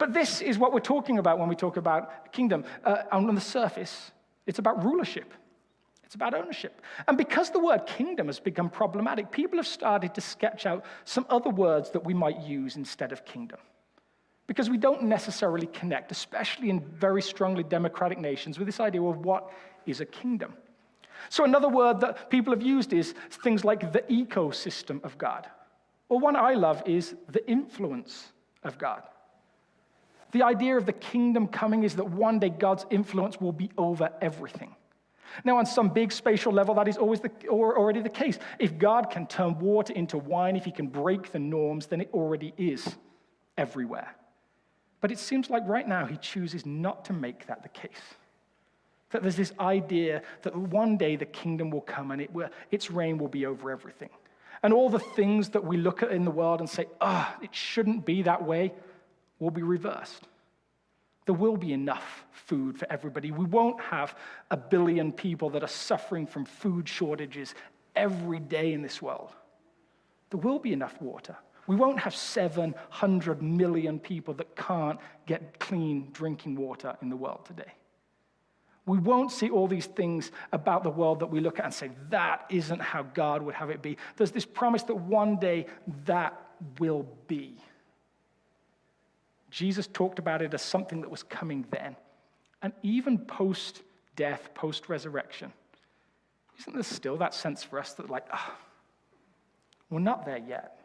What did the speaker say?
But this is what we're talking about when we talk about kingdom. On the surface, it's about rulership. It's about ownership. And because the word kingdom has become problematic, people have started to sketch out some other words that we might use instead of kingdom. Because we don't necessarily connect, especially in very strongly democratic nations, with this idea of what is a kingdom. So another word that people have used is things like the ecosystem of God. Or one I love is the influence of God. The idea of the kingdom coming is that one day God's influence will be over everything. Now, on some big spatial level, that is already the case. If God can turn water into wine, if he can break the norms, then it already is everywhere. But it seems like right now he chooses not to make that the case. That there's this idea that one day the kingdom will come and its reign will be over everything. And all the things that we look at in the world and say, it shouldn't be that way, will be reversed. There will be enough food for everybody. We won't have 1 billion people that are suffering from food shortages every day in this world. There will be enough water. We won't have 700 million people that can't get clean drinking water in the world today. We won't see all these things about the world that we look at and say, that isn't how God would have it be. There's this promise that one day that will be. Jesus talked about it as something that was coming then. And even post-death, post-resurrection, isn't there still that sense for us that we're not there yet?